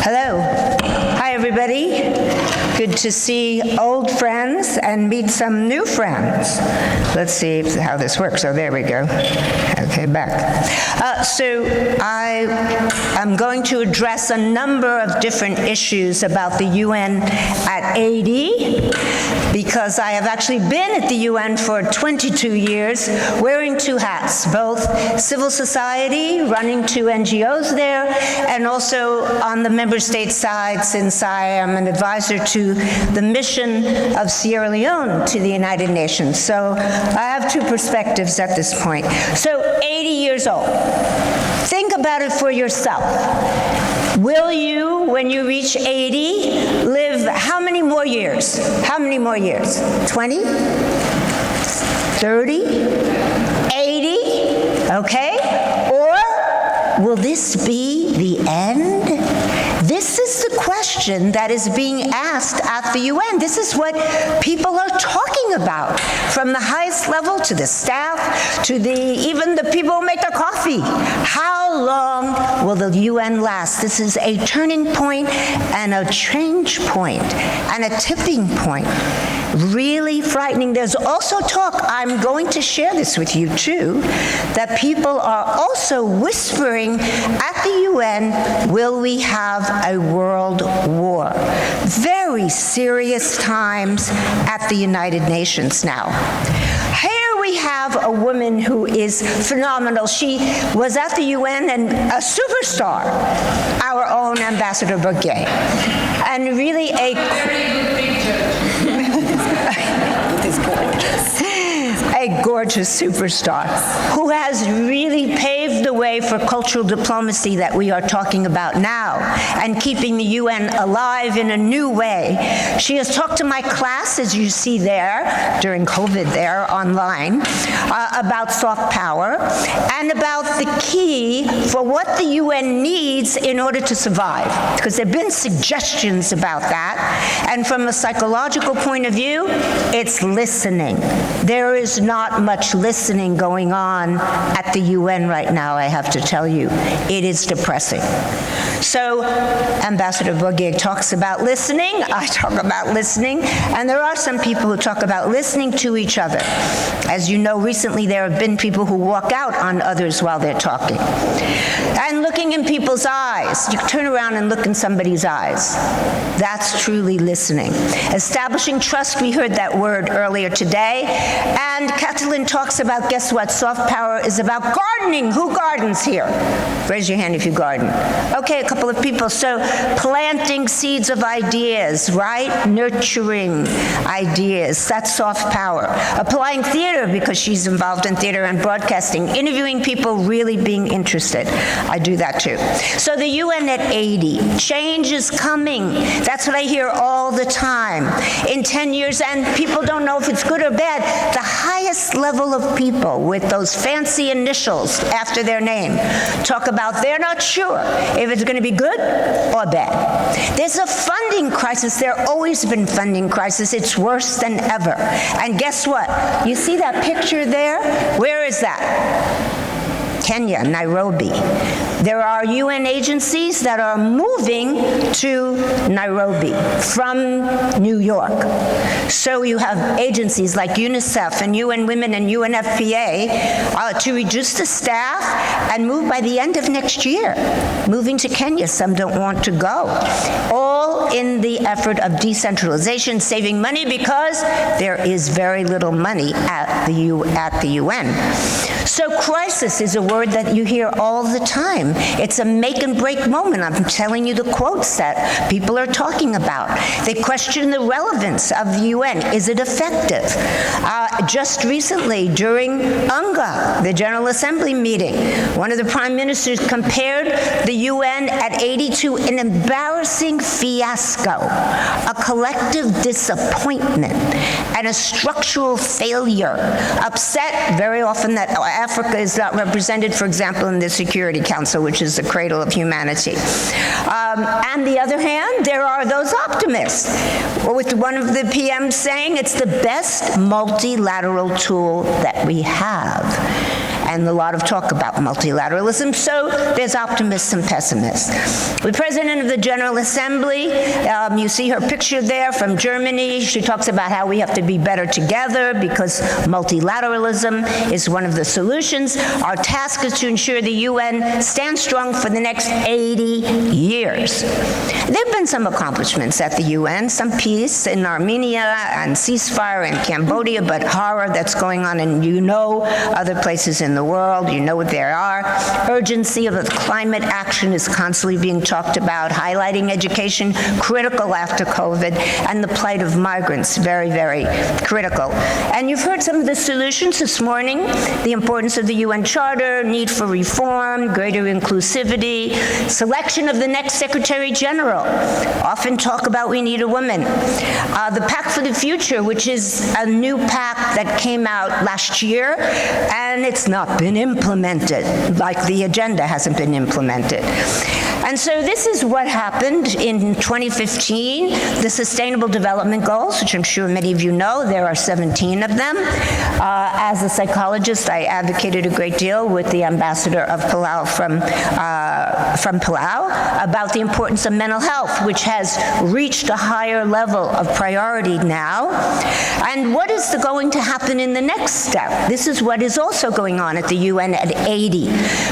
Hello. Hi, everybody. Good to see old friends and meet some new friends. Let's see how this works. Oh, there we go. Okay, back. So I am going to address a number of different issues about the UN at 80, because I have actually been at the UN for 22 years, wearing two hats, both civil society, running two NGOs there, and also on the member state side, since I am an advisor to the mission of Sierra Leone to the United Nations. So I have two perspectives at this point. So 80 years old. Think about it for yourself. Will you, when you reach 80, live how many more years? How many more years? 20? 30? 80? Okay? Or will this be the end? This is the question that is being asked at the UN. This is what people are talking about, from the highest level to the staff, to even the people who make the coffee. How long will the UN last? This is a turning point and a change point and a tipping point. Really frightening. There's also talk, I'm going to share this with you too, that people are also whispering at the UN, will we have a world war? Very serious times at the United Nations now. Here we have a woman who is phenomenal. She was at the UN and a superstar, our own Ambassador Bourguet. And really a gorgeous superstar who has really paved the way for cultural diplomacy that we are talking about now and keeping the UN alive in a new way. She has talked to my class, as you see there, during COVID there, online, about soft power and about the key for what the UN needs in order to survive, because there have been suggestions about that. And from a psychological point of view, it's listening. There is not much listening going on at the UN right now, I have to tell you. It is depressing. So Ambassador Bourguet talks about listening, I talk about listening, and there are some people who talk about listening to each other. As you know, recently there have been people who walk out on others while they're talking. And looking in people's eyes. You turn around and look in somebody's eyes. That's truly listening. Establishing trust, we heard that word earlier today. And Catalin talks about, guess what, soft power is about gardening. Who gardens here? Raise your hand if you garden. Okay, a couple of people. So planting seeds of ideas, right? Nurturing ideas. That's soft power. Applying theater, because she's involved in theater and broadcasting. Interviewing people, really being interested. I do that too. So the UN at 80. Change is coming. That's what I hear all the time. In 10 years, and people don't know if it's good or bad, the highest level of people with those fancy initials after their name talk about they're not sure if it's going to be good or bad. There's a funding crisis. There always been funding crisis. It's worse than ever. And guess what? You see that picture there? Where is that? Kenya, Nairobi. There are UN agencies that are moving to Nairobi from New York. So you have agencies like UNICEF and UN Women and UNFPA to reduce the staff and move by the end of next year. Moving to Kenya, some don't want to go. All in the effort of decentralization, saving money, because there is very little money at the UN. So crisis is a word that you hear all the time. It's a make and break moment. I'm telling you the quotes that people are talking about. They question the relevance of the UN. Is it effective? Just recently, during UNGA, the General Assembly meeting, one of the prime ministers compared the UN at 80 to an embarrassing fiasco, a collective disappointment, and a structural failure. Upset very often that Africa is not represented, for example, in the Security Council, which is the cradle of humanity. On the other hand, there are those optimists, with one of the PMs saying it's the best multilateral tool that we have. and a lot of talk about multilateralism, so there's optimists and pessimists. The President of the General Assembly, you see her picture there from Germany. She talks about how we have to be better together because multilateralism is one of the solutions. Our task is to ensure the UN stands strong for the next 80 years. There have been some accomplishments at the UN, some peace in Armenia and ceasefire in Cambodia, but horror that's going on in, other places in the world, what there are. Urgency of climate action is constantly being talked about, highlighting education, critical after COVID, and the plight of migrants, very, very critical. And you've heard some of the solutions this morning, the importance of the UN Charter, need for reform, greater inclusivity, selection of the next Secretary General. Often talk about we need a woman. The Pact for the Future, which is a new pact that came out last year, and it's not been implemented, like the agenda hasn't been implemented. And so this is what happened in 2015, the Sustainable Development Goals, which I'm sure many of you know, there are 17 of them. As a psychologist, I advocated a great deal with the ambassador of Palau from Palau about the importance of mental health, which has reached a higher level of priority now. And what is going to happen in the next step? This is what is also going on at the UN at 80,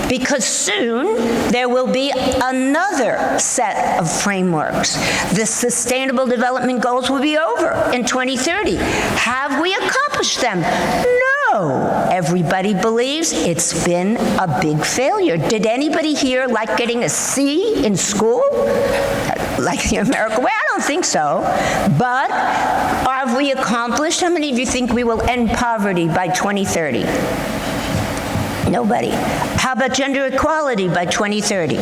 because soon there will be another set of frameworks. The Sustainable Development Goals will be over in 2030. Have we accomplished them? No. Everybody believes it's been a big failure. Did anybody here like getting a C in school? Like in America? Well, I don't think so. But have we accomplished? How many of you think we will end poverty by 2030? Nobody. How about gender equality by 2030?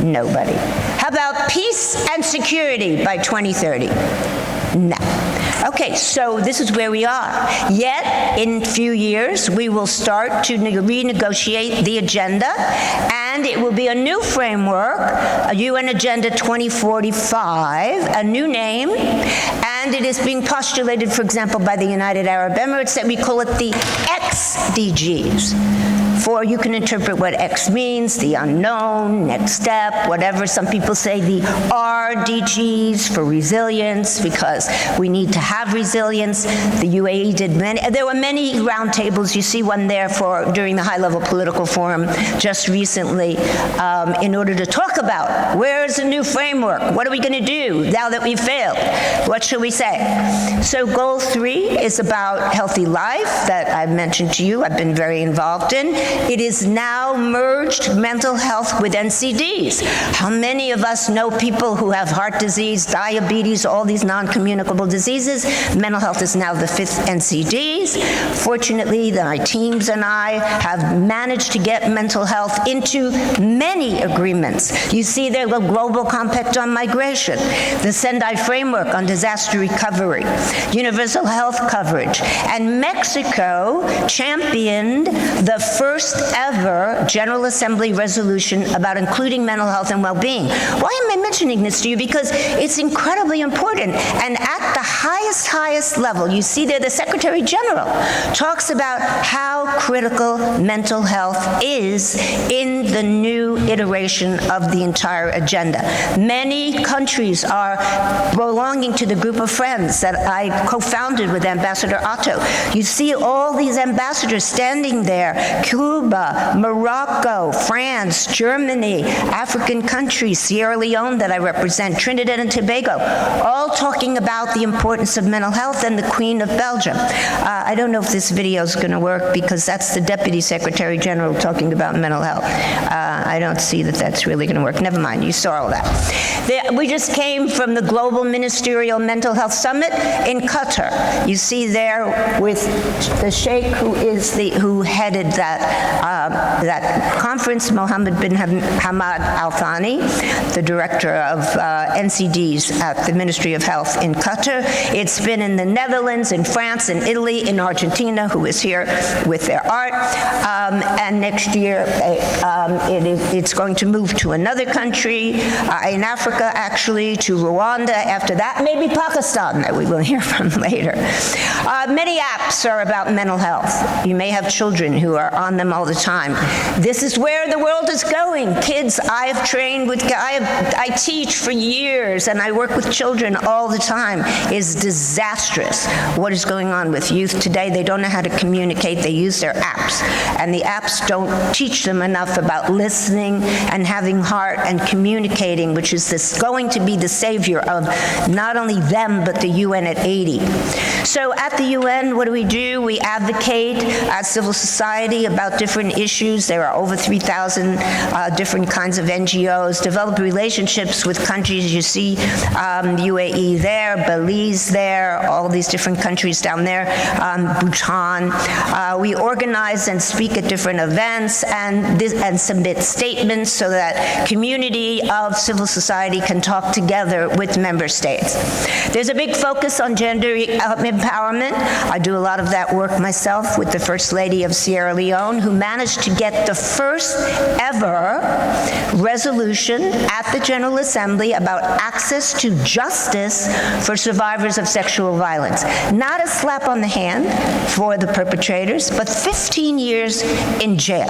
Nobody. How about peace and security by 2030? No. Okay, so this is where we are. Yet, in a few years, we will start to renegotiate the agenda, and it will be a new framework, a UN Agenda 2045, a new name, and it is being postulated, for example, by the United Arab Emirates that we call it the XDGs. For you can interpret what X means, the unknown, next step, whatever. Some people say the RDGs for resilience, because we need to have resilience. The UAE did many. There were many roundtables. You see one there during the high-level political forum just recently in order to talk about where's the new framework? What are we going to do now that we failed? What should we say? So goal 3 is about healthy life that I've mentioned to you. I've been very involved in. It is now merged mental health with NCDs. How many of us know people who have heart disease, diabetes, all these non-communicable diseases? Mental health is now the 5th NCDs. Fortunately, my teams and I have managed to get mental health into many agreements. You see there the Global Compact on Migration, the Sendai Framework on Disaster Recovery, universal health coverage, and Mexico championed the first ever General Assembly resolution about including mental health and well-being. Why am I mentioning this to you? Because it's incredibly important. And at the highest level, you see there the Secretary General talks about how critical mental health is in the new iteration of the entire agenda. Many countries are belonging to the group of friends that I co-founded with Ambassador Otto. You see all these ambassadors standing there, Cuba, Morocco, France, Germany, African countries, Sierra Leone that I represent, Trinidad and Tobago, all talking about the importance of mental health, and the Queen of Belgium. I don't know if this video is going to work because that's the Deputy Secretary General talking about mental health. I don't see that that's really going to work. Never mind, you saw all that. We just came from the Global Ministerial Mental Health Summit in Qatar. You see there with the Sheikh who headed that conference, Mohammed bin Hamad Al Thani, the director of NCDs at the Ministry of Health in Qatar. It's been in the Netherlands, in France, in Italy, in Argentina, who is here with their art. And next year, it's going to move to another country, in Africa, actually, to Rwanda. After that, maybe Pakistan, that we will hear from later. Many apps are about mental health. You may have children who are on them them all the time. This is where the world is going. Kids, I teach for years, and I work with children all the time. Is disastrous what is going on with youth today. They don't know how to communicate. They use their apps, and the apps don't teach them enough about listening and having heart and communicating, which is going to be the savior of not only them, but the UN at 80. So at the UN, what do? We advocate as civil society about different issues. There are over 3,000 different kinds of NGOs, develop relationships with countries. You see UAE there, Belize there, all these different countries down there, Bhutan. We organize and speak at different events and submit statements so that community of civil society can talk together with member states. There's a big focus on gender empowerment. I do a lot of that work myself with the First Lady of Sierra Leone, who managed to get the first ever resolution at the General Assembly about access to justice for survivors of sexual violence. Not a slap on the hand for the perpetrators, but 15 years in jail.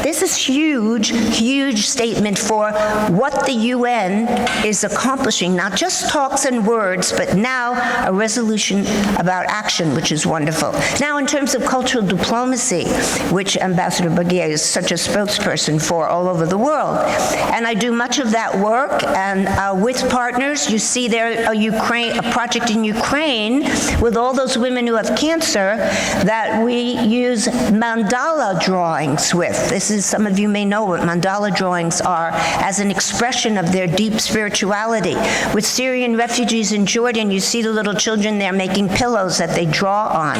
This is huge, huge statement for what the UN is accomplishing, not just talks and words, but now a resolution about action, which is wonderful. Now, in terms of cultural diplomacy, which Ambassador Baguia is such a spokesperson for all over the world, and I do much of that work, and with partners, you see there a project in Ukraine with all those women who have cancer that we use mandala drawings with. This is, some of you may know what mandala drawings are, as an expression of their deep spirituality. With Syrian refugees in Jordan, you see the little children there making pillows that they draw on.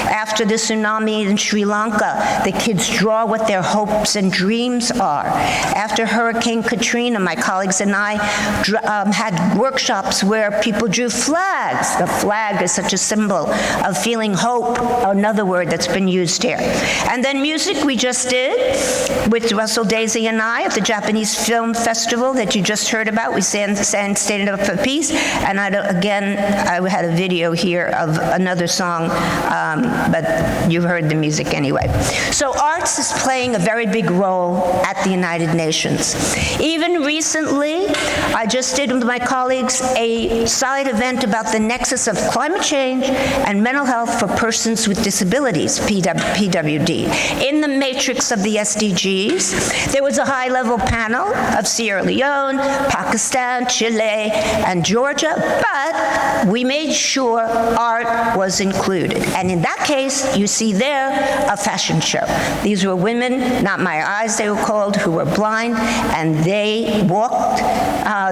After the tsunami in Sri Lanka, the kids draw what their hopes and dreams are. After Hurricane Katrina, my colleagues and I had workshops where people drew flags. The flag is such a symbol of feeling hope, another word that's been used here. And then music we just did with Russell Daisy and I at the Japanese Film Festival that you just heard about. We sang Stand Up for Peace, and I had a video here of another song, but you've heard the music anyway. So arts is playing a very big role at the United Nations. Even recently, I just did with my colleagues a side event about the nexus of climate change and mental health for persons with disabilities, PWD. In the matrix of the SDGs, there was a high-level panel of Sierra Leone, Pakistan, Chile, and Georgia, but we made sure art was included. And in that case, you see there a fashion show. These were women, not my eyes they were called, who were blind, and they walked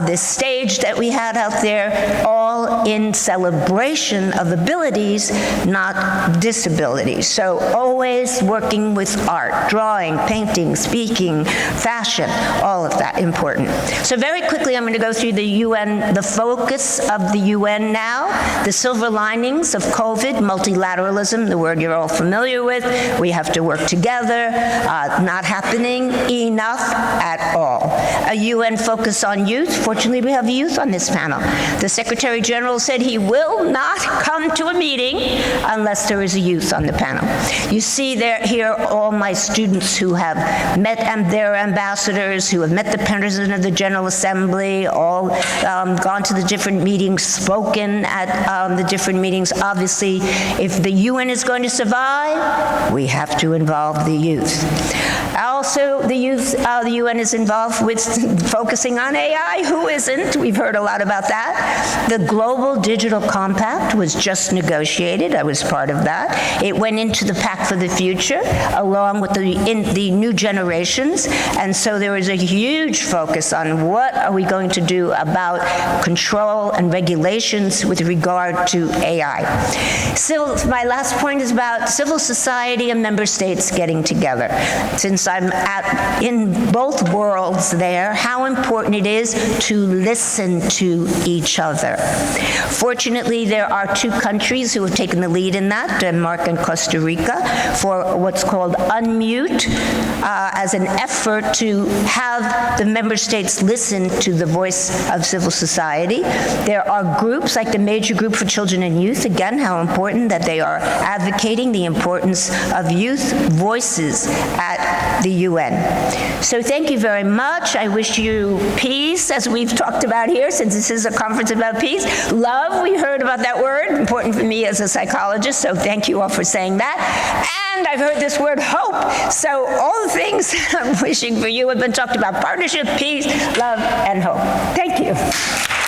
this stage that we had out there, all in celebration of abilities, not disabilities. So always working with art, drawing, painting, speaking, fashion, all of that important. So very quickly, I'm going to go through the UN, the focus of the UN now, the silver linings of COVID, multilateralism, the word you're all familiar with. We have to work together, not happening enough at all. A UN focus on youth. Fortunately, we have youth on this panel. The Secretary General said he will not come to a meeting unless there is a youth on the panel. You see here all my students who have met their ambassadors, who have met the President of the General Assembly, all gone to the different meetings, spoken at the different meetings. Obviously, if the UN is going to survive, we have to involve the youth. Also, the UN is involved with focusing on AI. Who isn't? We've heard a lot about that. The Global Digital Compact was just negotiated. I was part of that. It went into the Pact for the Future, along with the new generations. And so there was a huge focus on what are we going to do about control and regulations with regard to AI. My last point is about civil society and member states getting together. Since course, I'm in both worlds there, how important it is to listen to each other. Fortunately, there are two countries who have taken the lead in that, Denmark and Costa Rica, for what's called Unmute, as an effort to have the member states listen to the voice of civil society. There are groups like the Major Group for Children and Youth, again, how important that they are advocating the importance of youth voices at the UN. So thank you very much. I wish you peace, as we've talked about here, since this is a conference about peace. Love, we heard about that word, important for me as a psychologist, so thank you all for saying that. And I've heard this word, hope. So all the things I'm wishing for you have been talked about: partnership, peace, love, and hope. Thank you.